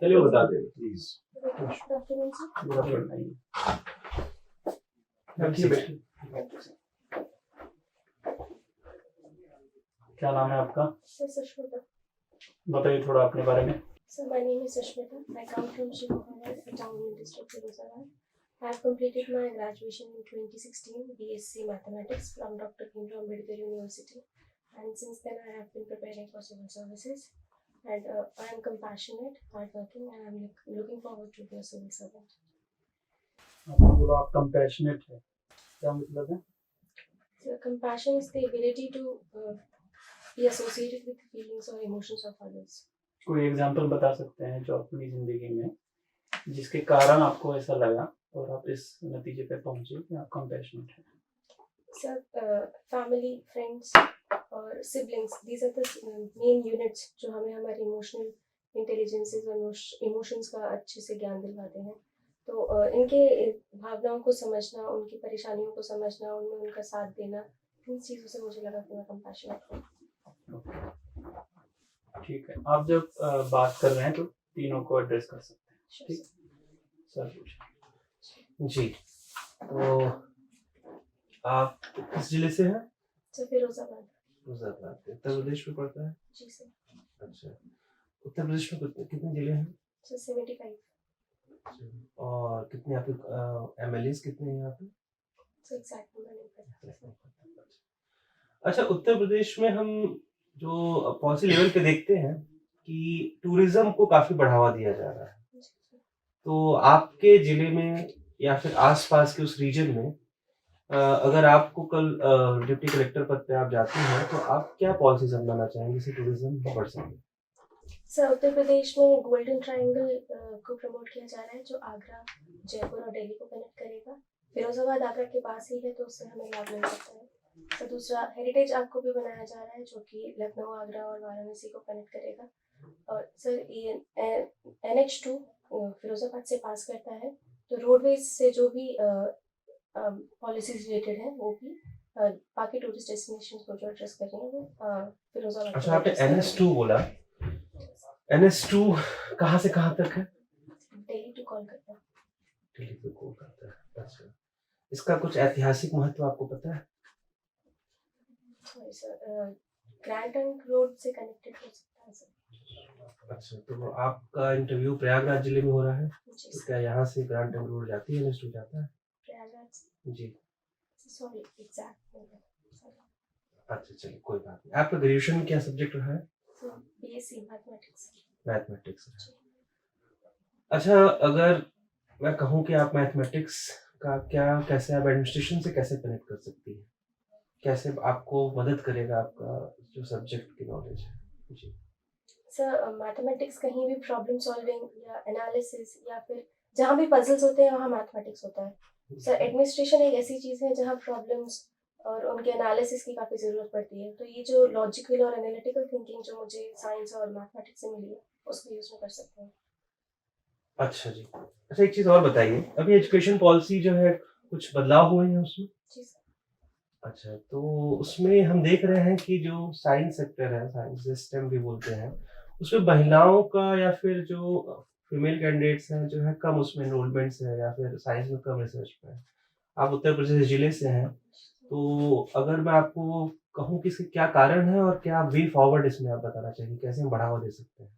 चलिए वो बता दें प्लीज। क्या नाम है आपका? सर सुष्मिता। बताइए थोड़ा अपने बारे में। Sir, my name is Sushmita. I come from Shivamogga, a town in district Firozabad. I have completed my graduation in 2016 BSc Mathematics from Dr. Bhimrao Ambedkar University, and since then I have been preparing for civil services. And I am compassionate, hardworking, and I am looking forward to be a civil servant. आपने बोला आप compassionate है, क्या मतलब है? So, compassion is the ability to be associated with the feelings or emotions of others. कोई example बता सकते हैं जो अपनी जिंदगी में जिसके कारण आपको ऐसा लगा और आप इस नतीजे पे पहुंचे कि आप कंपैशनेट हैं? Sir, family, friends और siblings, these are the main units जो हमें हमारे emotional intelligences और emotions का अच्छे से ज्ञान दिलवाते हैं। तो इनके भावनाओं को समझना, उनकी परेशानियों को समझना, उनमें उनका साथ देना, इन चीज़ों से मुझे लगा कि मैं compassionate हूँ। ठीक है, आप जब बात कर रहे हैं तो तीनों को एड्रेस कर सकते हैं। ठीक, सर पूछिए। जी, तो आप किस जिले से हैं? सर फिरोजाबाद। फिरोजाबाद उत्तर प्रदेश में पड़ता है? जी सर। अच्छा, उत्तर प्रदेश में कितने जिले हैं? सर 75। और कितने आपके एमएलएस कितने हैं यहाँ पे? सर एग्जैक्ट नंबर नहीं पता। अच्छा, उत्तर प्रदेश में हम जो पॉलिसी लेवल पे देखते हैं कि टूरिज्म को काफी बढ़ावा दिया जा रहा है, तो आपके जिले में या फिर आसपास के उस रीजन में अगर आपको कल डिप्टी कलेक्टर पद पे आप जाती हैं तो आप क्या पॉलिसीज अपनाना चाहेंगे जिससे टूरिज्म बढ़ सके? सर उत्तर प्रदेश में गोल्डन ट्रायंगल को प्रमोट किया जा रहा है जो आगरा, जयपुर और दिल्ली को कनेक्ट करेगा। फिरोजाबाद आगरा के पास ही है तो उससे हमें लाभ मिल सकता है। तो दूसरा हेरिटेज आर्क को भी बनाया जा रहा है जो कि लखनऊ, आगरा और वाराणसी को कनेक्ट करेगा। और सर ये NH2 फिरोजाबाद से पास करता है, तो रोडवेज से जो भी पॉलिसीज रिलेटेड है वो भी बाकी टूरिस्ट डेस्टिनेशन को जो एड्रेस कर रही हैं वो फिरोजाबाद। अच्छा, आपने NH2 बोला, NH2 कहाँ से कहाँ तक है? दिल्ली टू कोलकाता। दिल्ली टू कोलकाता, अच्छा। इसका कुछ ऐतिहासिक महत्व आपको पता है? ग्रैंड ट्रंक रोड से कनेक्टेड हो सकता है सर। अच्छा, तो आपका इंटरव्यू प्रयागराज जिले में हो रहा है, तो क्या यहाँ से ग्रैंड ट्रंक रोड जाती है, NH2 जाता है? प्रयागराज जी, सॉरी एग्जैक्ट नहीं है। अच्छा चलिए कोई बात नहीं। आपका ग्रेजुएशन में क्या सब्जेक्ट रहा है? BSc mathematics. मैथमेटिक्स। अच्छा, अगर मैं कहूँ कि आप मैथमेटिक्स का कैसे आप एडमिनिस्ट्रेशन से कैसे कनेक्ट कर सकती है, कैसे आपको मदद करेगा आपका जो सब्जेक्ट की नॉलेज है? जी सर मैथमेटिक्स कहीं भी प्रॉब्लम सॉल्विंग या एनालिसिस या फिर जहाँ भी पजल्स होते हैं वहाँ मैथमेटिक्स होता है। सर एडमिनिस्ट्रेशन एक ऐसी चीज़ है जहाँ प्रॉब्लम्स और उनके एनालिसिस की काफ़ी ज़रूरत पड़ती है, तो ये जो लॉजिकल और एनालिटिकल थिंकिंग जो मुझे साइंस और मैथमेटिक्स से मिली है उसको यूज़ में कर सकते हैं। अच्छा जी। अच्छा, एक चीज़ और बताइए, अभी एजुकेशन पॉलिसी जो है कुछ बदलाव हुए हैं उसमें? जी सर। अच्छा, तो उसमें हम देख रहे हैं कि जो साइंस सेक्टर है, साइंस स्टेम भी बोलते हैं, उसमें महिलाओं का या फिर जो फीमेल कैंडिडेट्स हैं जो है कम उसमें एनरोलमेंट्स है या फिर साइंस में कम रिसर्च पे है। आप उत्तर प्रदेश जिले से हैं, तो अगर मैं आपको कहूँ कि इसके क्या कारण है और क्या वे फॉरवर्ड इसमें आप बताना चाहिए, कैसे हम बढ़ावा दे सकते हैं?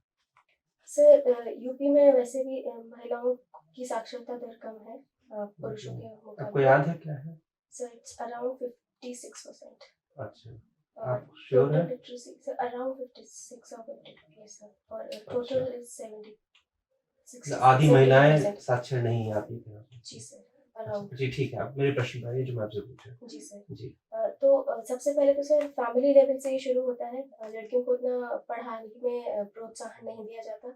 सर यूपी में वैसे भी महिलाओं की साक्षरता दर कम है पुरुषों के आपको मुकाबले। याद है क्या है? Sir it's around 56%। अच्छा, आप श्योर टोटल हैं? लिटरेसी सर अराउंड 56 और 52 है सर, और टोटल इज 70 आधी महिलाएं साक्षर नहीं है आप ये कह रहे हैं? जी सर, अराउंड। जी ठीक है, आप मेरे प्रश्न बताइए जो मैं आपसे पूछा। जी सर। जी तो सबसे पहले तो सर फैमिली लेवल से ही शुरू होता है। लड़कियों को उतना पढ़ाई में प्रोत्साहन नहीं दिया जाता,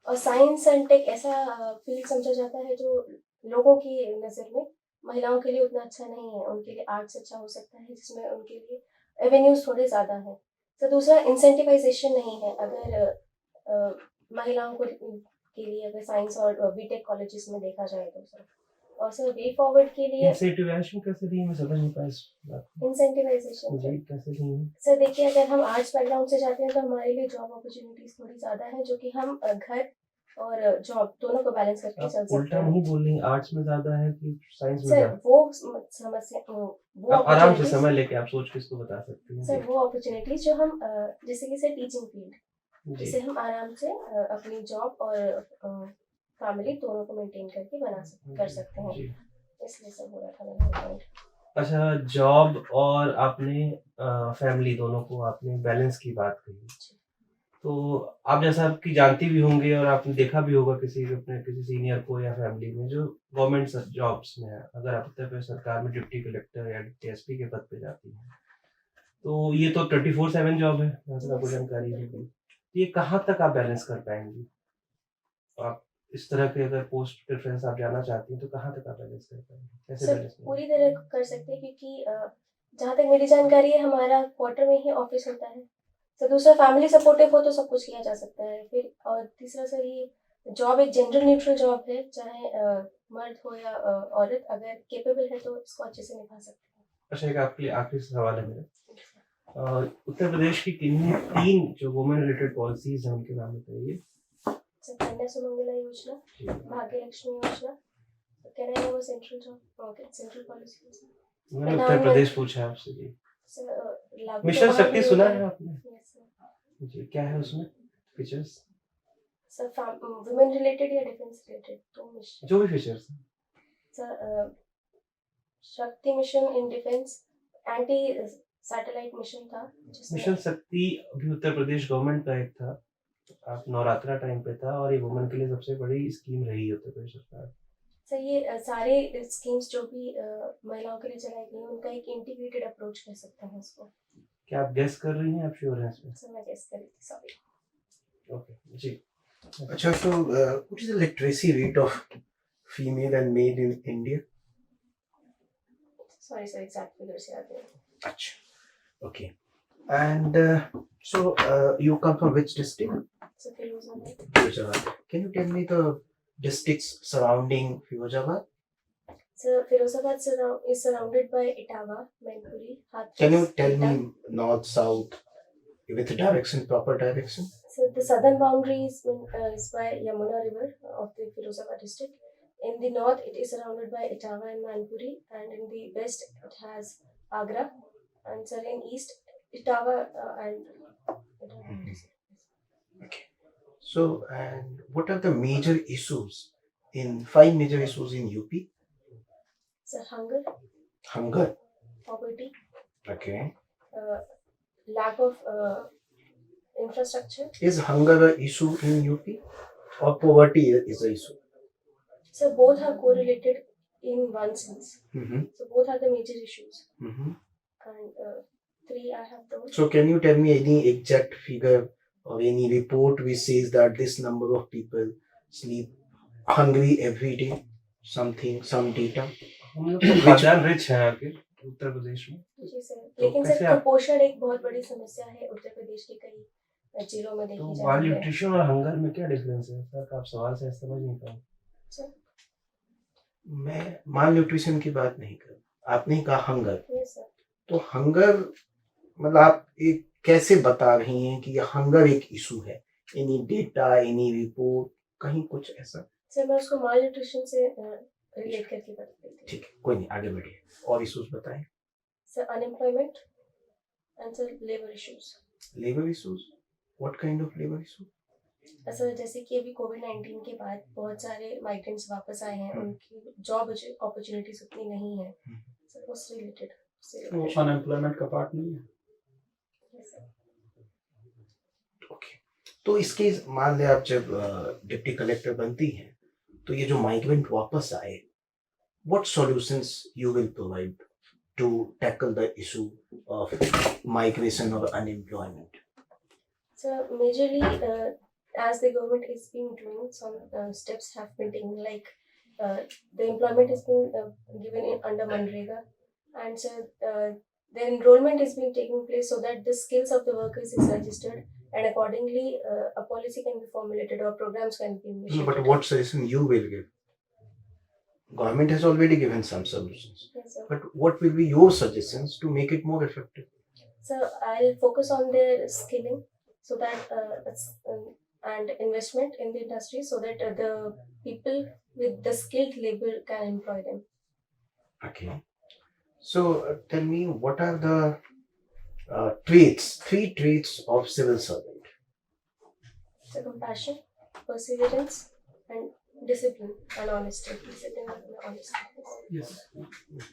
और साइंस एंड टेक ऐसा फील्ड समझा जाता है जो लोगों की नज़र में महिलाओं के लिए उतना अच्छा नहीं है। उनके लिए आर्ट्स अच्छा हो सकता है जिसमें उनके लिए एवेन्यूज थोड़े ज़्यादा हैं। तो दूसरा इंसेंटिवाइजेशन नहीं है। अगर महिलाओं को के लिए अगर साइंस और बीटेक कॉलेजेस में देखा जाए तो सर, और सर वे फॉरवर्ड के लिए इंसेंटिवाइजेशन कैसे दी, मैं समझ नहीं पाया इस बात को। इंसेंटिवाइजेशन जी कैसे दी है? सर देखिए, अगर हम आर्ट्स बैकग्राउंड से जाते हैं तो हमारे लिए जॉब अपॉर्चुनिटीज थोड़ी ज़्यादा है, जो कि हम घर और जॉब दोनों को बैलेंस करके आप चल सकते उल्टा हैं। नहीं बोल रही, आर्ट्स में ज़्यादा है कि साइंस में सर ज़्यादा? वो समस्या वो आप आराम से अपॉर्चुनिटीज समय लेके आप सोच के इसको बता सकती हैं। सर वो अपॉर्चुनिटीज जो हम जैसे कि सर टीचिंग फील्ड जी, जिसे हम आराम से अपनी जॉब और फैमिली दोनों को मेंटेन करके कर सकते हैं, जी। इसलिए सर बोला था मैंने पॉइंट। अच्छा, जॉब और आपने फैमिली दोनों को आपने बैलेंस की बात कही। तो आप जैसा आपकी जानती भी होंगी और आपने देखा भी होगा किसी अपने किसी सीनियर को या फैमिली में जो गवर्नमेंट जॉब्स में है, अगर आप उत्तर प्रदेश सरकार में डिप्टी कलेक्टर या डिप्टी एसपी के पद पे जाती हैं, तो ये तो 24/7 जॉब है, जहाँ तक आपको जानकारी होगी। तो ये कहाँ तक आप बैलेंस कर पाएँगी? आप इस तरह के अगर पोस्ट प्रेफ़रेंस आप जाना चाहती हैं, तो कहाँ तक आप बैलेंस कर पाएँगी? कैसे सर बैलेंस करेंगी? पूरी तरह कर सकते हैं क्योंकि जहाँ तक मेरी जानकारी है हमारा क्वार्टर में ही ऑफिस होता है। तो दूसरा फैमिली सपोर्टिव हो तो सब कुछ किया जा सकता है। फिर और तीसरा सर ये जॉब एक जेंडर न्यूट्रल जॉब है, चाहे मर्द हो या औरत अगर कैपेबल है तो इसको अच्छे से निभा सकते हैं। अच्छा, एक आपके लिए आखिरी सवाल है मेरा। उत्तर प्रदेश की किन्हीं 3 जो वुमेन रिलेटेड पॉलिसीज़ हैं, उनके नाम बताइए? सर कन्या सुमंगला योजना, भाग्य लक्ष्मी योजना, can I know a central job okay central policy मैंने उत्तर प्रदेश पूछा है आपसे जी। सर लागू मिशन तो वहाँ शक्ति भी सुना होता है है। आपने? Yes sir. जी, क्या है उसमें फीचर्स? सर वुमेन रिलेटेड या डिफेंस रिलेटेड तो मिशन जो भी फीचर्स हैं। सर शक्ति mission in defence anti satellite mission था मिशन जिसमें शक्ति भी उत्तर प्रदेश गवर्नमेंट का एक था। आप नवरात्रा टाइम पे था और ये वुमेन के लिए सबसे बड़ी स्कीम रही है उत्तर प्रदेश सरकार। सर ये सारे स्कीम्स जो भी महिलाओं के लिए चलाई गई हैं, उनका एक इंटीग्रेटेड अप्रोच कह सकते हैं इसको। क्या आप गेस कर रही हैं? आप श्योर हैं इसमें? सर मैं गेस कर रही थी सॉरी। ओके, जी। Acha, so what is the literacy rate of female and male in India? Sorry sir exact figures याद नहीं। Acha, okay. And so you come from which district? Sir Firozabad. Firozabad. Can you tell me the districts surrounding Firozabad? Sir Firozabad is surrounded by Etawah, Maipuri, Hathras. Can you tell Etah. me north, south, with direction, proper direction? So the southern boundary is by Yamuna River of the Firozabad district. In the north, it is surrounded by Etawah and Manpuri, and in the west, it has Agra, and sir, in east, Etawah and Okay. So, and what are the major issues in 5 major issues in UP? sir, hunger, Hunger. poverty, Okay. lack of infrastructure. Is hunger a issue in UP or poverty is a issue? So both are correlated in one sense. Mm-hmm. So both are the major issues, Mm-hmm. and three I have those. So can you tell me any exact figure or any report which says that this number of people sleep hungry every day? Something, some data? हम लोग तो खाद्यान्न rich हैं आगे उत्तर प्रदेश में। जी sir, लेकिन कैसे sir आप- कुपोषण एक बहुत बड़ी समस्या है उत्तर प्रदेश के कई जिलों में तो देखी जा माल रही है। न्यूट्रिशन और हंगर में क्या डिफरेंस है? सर आप सवाल से समझ नहीं पाए। सर मैं माल न्यूट्रिशन की बात नहीं कर रहा। आपने कहा हंगर, यस सर। तो हंगर मतलब आप एक कैसे बता रही हैं कि ये हंगर एक इशू है? एनी डेटा, एनी रिपोर्ट, कहीं कुछ ऐसा? सर मैं उसको माल न्यूट्रिशन से रिलेट करके बता देती हूँ। ठीक है, कोई नहीं, आगे बढ़िए और इश्यूज बताएं। Sir unemployment and sir labour issues. Labour issues, what kind of labour issue? Sir जैसे कि अभी कोविड-19 के बाद बहुत सारे माइग्रेंट्स वापस आए हैं, उनकी जॉब अपॉर्चुनिटीज उतनी नहीं है। सर उससे रिलेटेड वो अनएम्प्लॉयमेंट का पार्ट नहीं है। Yes sir. ओके, तो इसके मान लें आप जब डिप्टी कलेक्टर बनती हैं तो ये जो माइग्रेंट वापस आए, what solutions you will provide to tackle the issue of migration और unemployment? So majorly, as the government is being doing, some steps have been taken. Like the employment is being given under Manrega, and so the enrollment is being taking place so that the skills of the workers is registered, and accordingly, a policy can be formulated or programs can be No, initiated. but what suggestion you will give? Government has already given some solutions, Yes, sir. but what will be your suggestions to make it more effective? So I'll focus on their skilling so that and investment in the industry so that the people with the skilled labor can employ them. Okay. So tell me, what are the three traits of civil servant? So compassion, perseverance, and discipline and honesty. Discipline and honesty. Yes.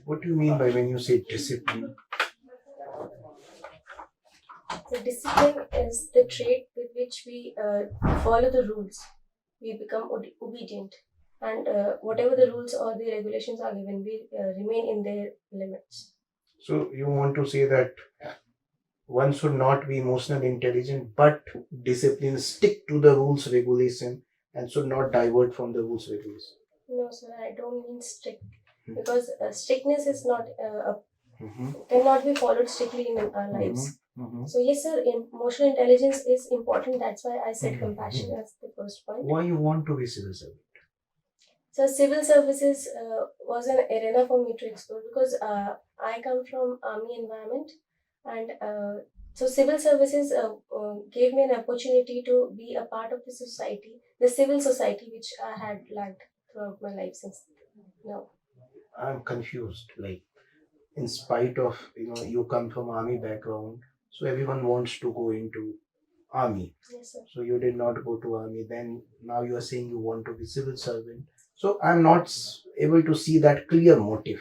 What do you mean by when you say discipline? So discipline is the trait with which we follow the rules. We become obedient, and whatever the rules or the regulations are given, we remain in their limits. So you want to say that one should not be emotionally intelligent, but discipline, stick to the rules regulation, and should not divert from the rules regulation. No, sir, I don't mean strict, because strictness is not Mm-hmm. cannot be followed strictly in our lives. Mm-hmm. So yes, sir, emotional intelligence is important. That's why I said Mhm. compassion as the first point. Why you want to be civil servant? So civil services was an arena for me to explore because I come from army environment, and so civil services gave me an opportunity to be a part of the society, the civil society, which I had lacked throughout my life since now. I'm confused. Like, in spite of you come from army background, so everyone wants to go into army. Yes, sir. So you did not go to army. Then now you are saying you want to be civil servant. So I'm not able to see that clear motive.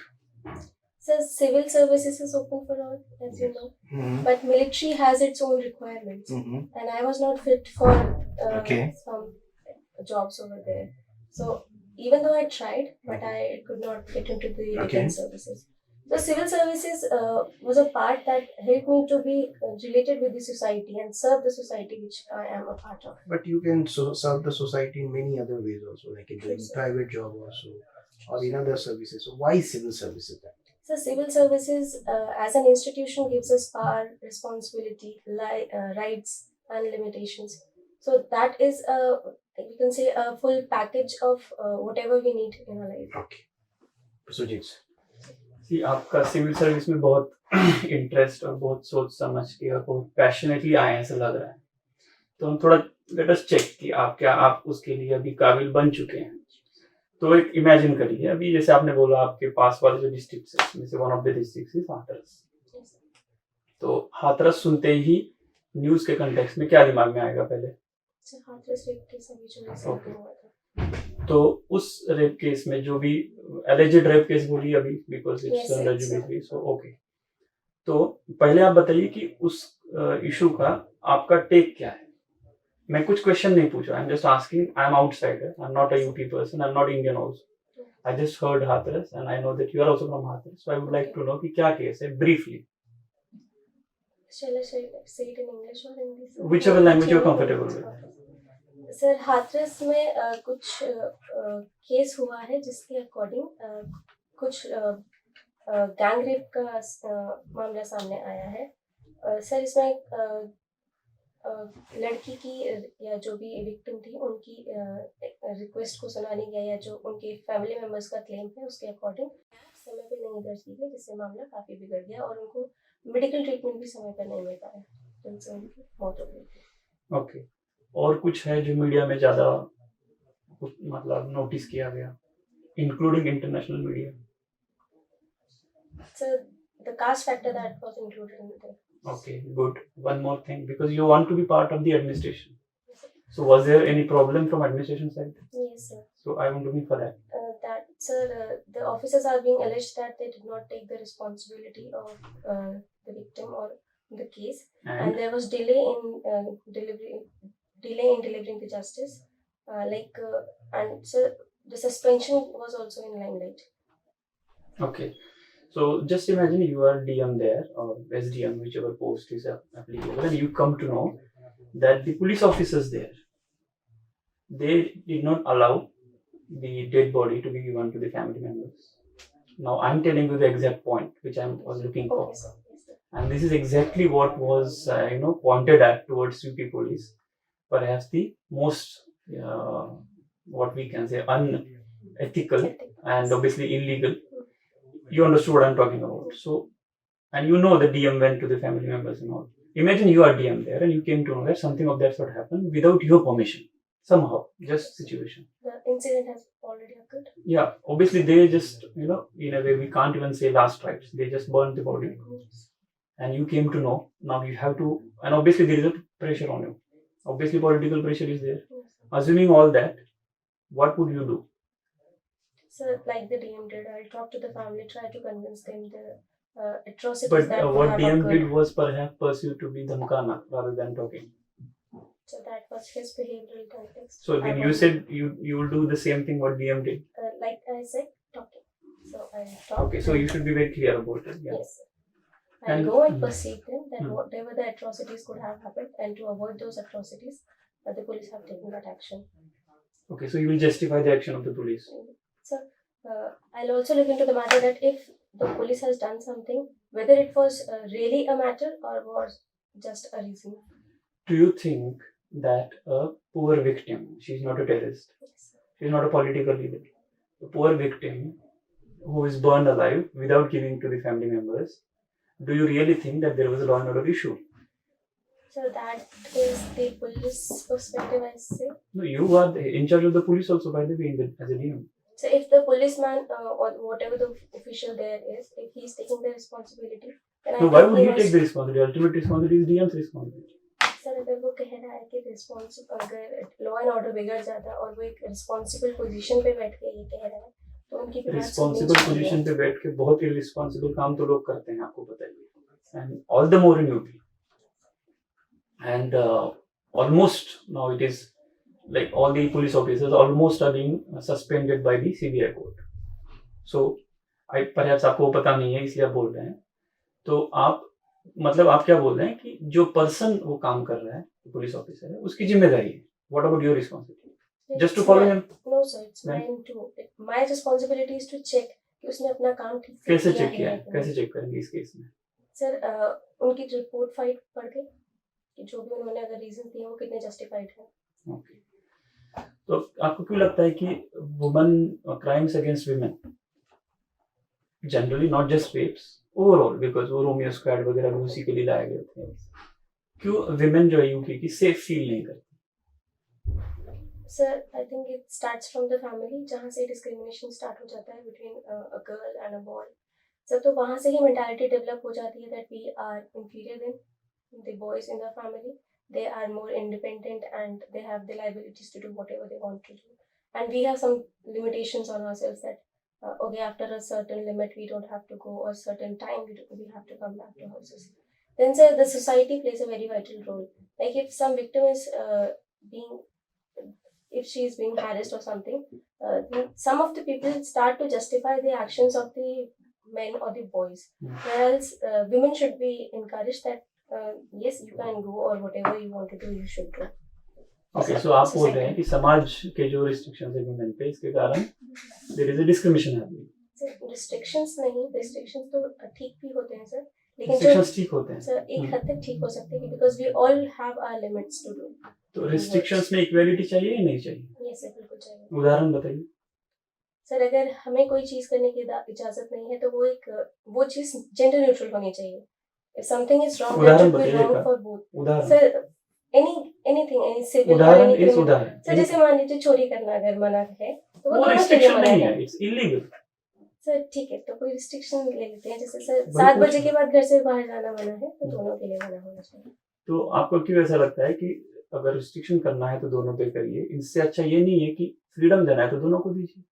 So civil services is open for all, as you know, Mm-hmm. but military has its own requirements, Mm-hmm. and I was not fit for Okay. some jobs over there. So even though I tried, but I could not get into the Okay. defense services. So civil services was a part that helped me to be related with the society and serve the society which I am a part of. But you can serve the society in many other ways also, like in doing Yes, sir. private job also, or in other services. So why civil services then? So civil services as an institution gives us power, responsibility, rights and limitations. So that is we can say a full package of whatever we need in our life. Okay. Sujit. सी आपका civil service में बहुत interest और बहुत सोच समझ के और बहुत पैशनेटली आए हैं ऐसा लग रहा है, तो हम थोड़ा लेट अस चेक कि आप उसके लिए अभी काबिल बन चुके हैं। तो एक इमेजिन करिए, अभी जैसे आपने बोला आपके पास वाले जो डिस्ट्रिक्ट है उसमें से one of the district is Hathras, तो हाथरस सुनते ही न्यूज के कंटेक्स्ट में क्या दिमाग में आएगा पहले? हाथरस रेप केस अभी जो recently हुआ था। तो उस रेप केस में जो भी एलिजेड रेप केस बोली अभी because it's Yes, under it's judiciary, so okay. तो पहले आप बताइए कि उस इशू का आपका टेक क्या है। मैं कुछ क्वेश्चन नहीं पूछ रहा, I am just asking, I am outsider, I am not a UP person, I am not Indian also, I just heard Hathras and I know that you are also from Hathras, so I would like to know कि क्या case है briefly, Shall I say it in English or Hindi? sir? whichever language you're comfortable with. Sir Hathras में कुछ case हुआ है जिसके according कुछ gang rape का मामला सामने आया है। सर इसमें लड़की की या जो भी विक्टिम थी उनकी रिक्वेस्ट को सुना नहीं गया, या जो उनके फैमिली मेम्बर्स का क्लेम है उसके अकॉर्डिंग समय पे नहीं दर्ज की गई, जिससे मामला काफ़ी बिगड़ गया और उनको मेडिकल ट्रीटमेंट भी समय पर नहीं मिल पाया, जिनसे उनकी मौत हो गई। ओके, और कुछ है जो मीडिया में ज्यादा मतलब नोटिस किया गया, including international media? So the caste factor that was included in the. Okay, good. One more thing, because you want to be part of the administration. So was there any problem from administration side? Yes, sir. So I want to be for that. The officers are being alleged that they did not take the responsibility of the victim or the case, and And there was delay in delivering the justice. And so the suspension was also in limelight. okay, so just imagine you are DM there or SDM, whichever post is applicable, and you come to know that the police officers there, they did not allow the dead body to be given to the family members. Now I'm telling you the exact point which I was looking for. Okay, sir. Yes, sir. And this is exactly what was pointed at towards UP police, perhaps the most what we can say unethical and obviously illegal. You understood what I'm talking about. So, and you know the DM went to the family members and all. imagine you are DM there and you came to know that something of that sort happened without your permission somehow, just situation. The incident has already occurred. Yeah, obviously they just, you know, in a way we can't even say last rites, they just burned the body and you came to know. Now you have to, and obviously there is a pressure on you, obviously political pressure is there. Yes. Assuming all that, what would you do? So like the DM did, I'll talk to the family, try to convince them the atrocities But that would what have DM occurred. did was perhaps perceived to be dhamkana rather than talking. So that was his behavioral context. So then you said you will do the same thing what DM did. Like I said, talking. So I'll talk. Okay, so you should be very clear about it. Yeah. Yes. I'll And- go and perceive them that Hmm. whatever the atrocities could have happened, and to avoid those atrocities, the police have taken that action. Okay, so you will justify the action of the police. So I'll also look into the matter that if the police has done something, whether it was really a matter or was just a reason. Do you think that a poor victim, she's not a terrorist, Yes. she's not a political leader, a poor victim who is burned alive without giving to the family members, do you really think that there was a law and order issue? So that is the police perspective, I say. No, you are in charge of the police also, by the way, as a DM. So if the policeman or whatever the official there is, if he's taking the responsibility, then No, I why think would he must- take the responsibility? Ultimate responsibility is DM's responsibility. Sir अगर वो कह रहा है कि responsible अगर law and order बिगड़ जाता है और वो एक रिस्पॉन्सिबल पोजीशन पे बैठ के ये कह रहा है तो उनकी भी बात सुननी रिस्पॉन्सिबल चाहिए। पोजीशन पे बैठ के बहुत इररिस्पॉन्सिबल काम तो लोग करते हैं, आपको पता ही है, and all the more in UP and almost now it is like all the police officers almost are being suspended by the CBI court. So I perhaps आपको पता नहीं है इसलिए आप बोल रहे हैं, तो आप मतलब आप क्या बोल रहे हैं कि जो पर्सन वो काम कर रहा है, पुलिस ऑफिसर है, उसकी जिम्मेदारी है. What about your responsibility? Just to It's follow my- him. No sir, it's Then? mine too. My responsibility is to check कि उसने अपना काम ठीक से कैसे किया चेक किया है है, कि नहीं। कैसे चेक करेंगे इस केस में? सर उनकी रिपोर्ट फाइट पढ़ के कि जो भी उन्होंने अगर रीजन दिए वो कितने जस्टिफाइड है। Okay. तो आपको क्यों लगता है कि women crimes against women generally not just rapes overall, because वो रोमियो स्क्वाड वगैरह भी उसी के लिए लाए गए थे, क्यों विमेन जो है यूपी की सेफ फील नहीं करती? Sir I think it starts from the family, जहाँ से डिस्क्रिमिनेशन स्टार्ट हो जाता है between a girl and a boy. Sir तो वहाँ से ही मेंटालिटी डेवलप हो जाती है that we are inferior then the boys in the family. They are more independent and they have the liabilities to do whatever they want to do. And we have some limitations on ourselves that, okay, after a certain limit, we don't have to go, or certain time, we have to come back to houses. Then, sir, the society plays a very vital role. Like if some victim is if she is being harassed or something, then some of the people start to justify the actions of the men or the boys. Whereas women should be encouraged that yes, you can go or whatever you want to do, you should do. Okay, so आप बोल रहे हैं कि समाज के जो restrictions है women पे, इसके कारण there is a discrimination happening. Sir restrictions नहीं, रिस्ट्रिक्शंस तो ठीक भी होते हैं सर, लेकिन जो रिस्ट्रिक्शंस ठीक होते हैं, सर एक हद तक ठीक हो सकते हैं because we all have our limits to do. तो रिस्ट्रिक्शंस में इक्वालिटी चाहिए या नहीं चाहिए? ये सर बिल्कुल चाहिए। उदाहरण बताइए. सर अगर हमें कोई चीज करने की इजाजत नहीं है तो वो चीज जेंडर न्यूट्रल होनी चाहिए। If something is wrong, that उदाहरण should be बताइए wrong का. for both. उदाहरण सर any civil or उदाहरण any इस criminal. उदाहरण सर जैसे मान लीजिए चोरी करना अगर मना है तो वो वो दोनों के लिए रिस्ट्रिक्शन मना नहीं है। है, इट्स इलीगल. सर ठीक है, तो कोई रिस्ट्रिक्शन ले लेते हैं, जैसे सर वही 7 पूछ बजे रहा के बाद घर से बाहर जाना मना है तो दोनों के लिए मना होना चाहिए। तो आपको क्यों ऐसा लगता है कि अगर रिस्ट्रिक्शन करना है तो दोनों पे करिए, इससे अच्छा ये नहीं है कि फ्रीडम देना है तो दोनों को दीजिए?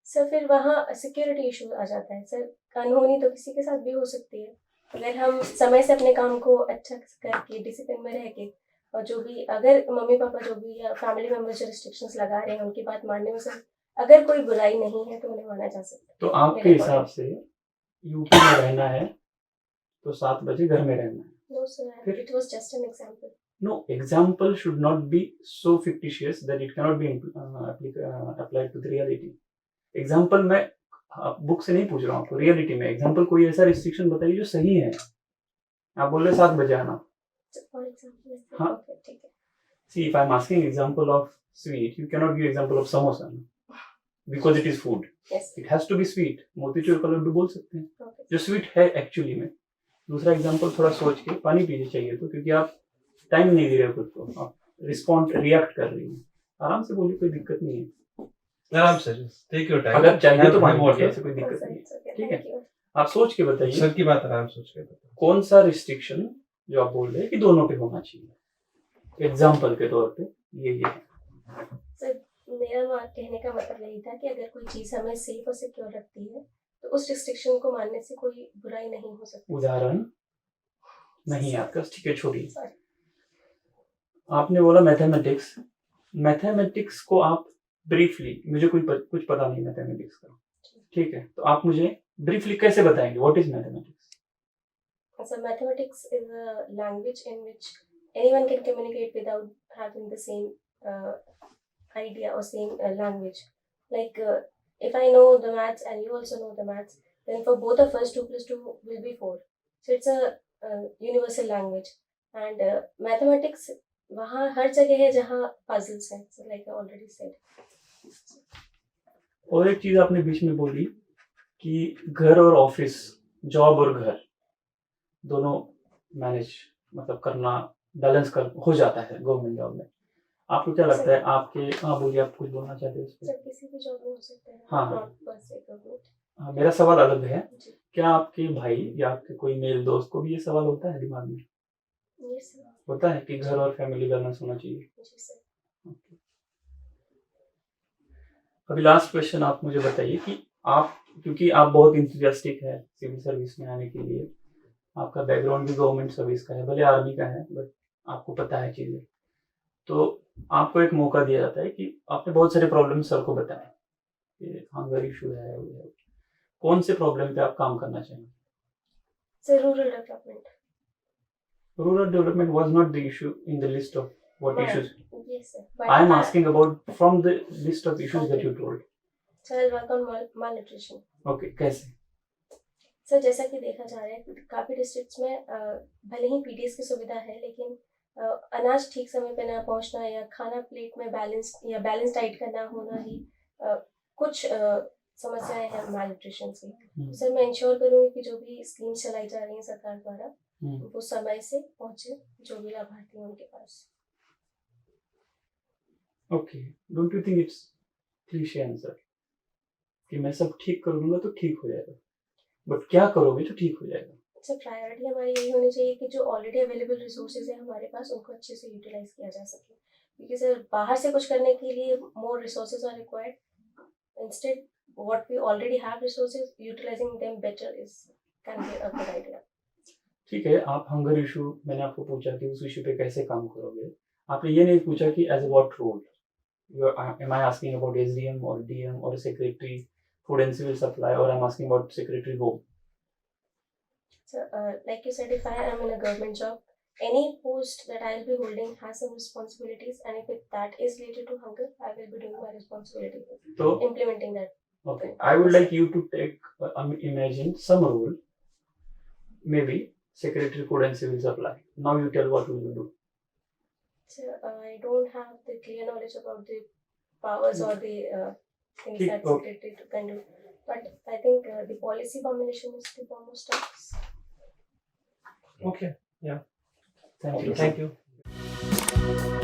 सर फिर वहाँ सिक्योरिटी इशू आ जाता है। सर अनहोनी तो किसी के साथ भी हो सकती है, अगर हम समय से अपने काम को अच्छा करके डिसिप्लिन में रह के, और जो भी अगर मम्मी पापा जो भी या फैमिली मेंबर्स जो रिस्ट्रिक्शंस लगा रहे हैं उनकी बात मानने में सर अगर कोई बुराई नहीं है तो उन्हें माना जा सकता है। तो आपके हिसाब से यूपी में रहना है तो 7 बजे घर में रहना है? No sir, it was just an example. No, example should not be so fictitious that it cannot be applied to the reality. Example मैं बुक से नहीं पूछ रहा हूँ आपको, रियलिटी में एग्जाम्पल कोई ऐसा रिस्ट्रिक्शन बताइए जो सही है. आप बोल रहे 7 बजे आना. फॉर एग्जांपल हाँ. ओके ठीक है। See, if I'm asking example of sweet, you cannot give example of samosa because it is food. Yes It has to be sweet. Motichoor का लड्डू बोल सकते हैं ओके जो स्वीट है एक्चुअली में, दूसरा एग्जांपल थोड़ा सोच के पानी पीने चाहिए तो, क्योंकि आप टाइम नहीं दे रहे हो खुद को, आप रिएक्ट कर रही हैं। आराम से बोलिए, कोई दिक्कत नहीं है। आराम से टेक योर टाइम, अगर चाहिए तो पानी बोलिए, बोलिए, ऐसे कोई दिक्कत नहीं है। ठीक है, आप सोच के बताइए सर की बात आराम सोच के बताओ। कौन सा रिस्ट्रिक्शन जो आप बोल रहे हैं कि दोनों पे होना चाहिए, एग्जाम्पल के तौर पे ये है। सर मेरा कहने का मतलब यही था कि अगर कोई चीज़ हमें सेफ और सिक्योर रखती है तो उस रिस्ट्रिक्शन को मानने से कोई बुराई नहीं हो सकती। उदाहरण नहीं आपका, ठीक है छोड़िए। Sorry. आपने बोला मैथमेटिक्स, मैथमेटिक्स को आप ब्रीफली, मुझे कुछ पता नहीं मैथमेटिक्स का, ठीक है, तो आप मुझे ब्रीफली कैसे बताएंगे what is mathematics? So mathematics is a language in which anyone can communicate without having the same idea or same language. Like if I know the maths and you also know the maths, then for both of us 2 plus 2 will be 4. So it's a universal language. And mathematics वहाँ हर जगह है जहाँ puzzles हैं. So like I already said. और एक चीज आपने बीच में बोली कि घर और ऑफिस, जॉब और घर दोनों मैनेज मतलब करना, बैलेंस कर हो जाता है गवर्नमेंट जॉब में। आपको क्या लगता है आपके, हाँ बोलिए, आप कुछ बोलना चाहते हैं उस पर? सर किसी भी जॉब में हो सकता है। हाँ, Not per se government. हाँ, मेरा सवाल अलग है। जी। क्या आपके भाई या आपके कोई मेल दोस्त को भी ये सवाल होता है दिमाग में? Yes sir. होता है कि घर और फैमिली बैलेंस होना चाहिए। जी सर। अभी लास्ट क्वेश्चन आप मुझे बताइए कि आप, क्योंकि आप बहुत इंथुजियास्टिक है सिविल सर्विस में आने के लिए, आपका बैकग्राउंड भी गवर्नमेंट सर्विस का है, भले आर्मी का है, बट आपको पता है चीज़ें, तो आपको एक मौका दिया जाता है कि आपने बहुत सारे प्रॉब्लम सर को बताए कि हंगर इशू है, कौन से प्रॉब्लम पे आप काम करना चाहेंगे? Sir rural development. Rural development was not the issue in the list of what Right. issues. Yes sir. But I am asking about from the list of issues that you told. So I'll work on malnutrition. Okay, कैसे? Sir जैसा कि देखा जा रहा है काफ़ी districts में भले ही पीडीएस की सुविधा है लेकिन अनाज ठीक समय पे ना पहुंचना या खाना प्लेट में बैलेंस डाइट का ना होना ही कुछ समस्याएं हैं malnutrition से। सर मैं इंश्योर करूँगी कि जो भी स्कीम्स चलाई जा रही हैं सरकार द्वारा वो समय से पहुंचे जो भी लाभार्थी हैं उनके पास। Okay, don't you think it's cliche answer कि मैं सब ठीक कर दूंगा तो ठीक हो जाएगा, बट क्या करोगे तो ठीक हो जाएगा? अच्छा, प्रायोरिटी हमारी यही होनी चाहिए कि जो ऑलरेडी अवेलेबल रिसोर्सेज है हमारे पास उनको अच्छे से यूटिलाइज किया जा सके, क्योंकि सर बाहर से कुछ करने के लिए more resources are required, instead what we already have resources utilizing them better is can be a good idea. ठीक है, आप हंगर इशू, मैंने आपको पूछा कि उस इशू पे कैसे काम करोगे, आपने ये नहीं पूछा कि as what role, am I asking about SDM or DM or secretary food and civil supply, or I'm asking about secretary home? So like you said, if I am in a government job, any post that I'll be holding has some responsibilities, and if that is related to hunger, I will be doing my responsibility, so implementing that. Okay, I would like you to take imagine some role, maybe secretary food and civil supply. Now you tell what will you do. So I don't have the clear knowledge about the powers or the things that secretary can do, but I think the policy formulation is the foremost steps. Okay, yeah. Thank you. Thank you.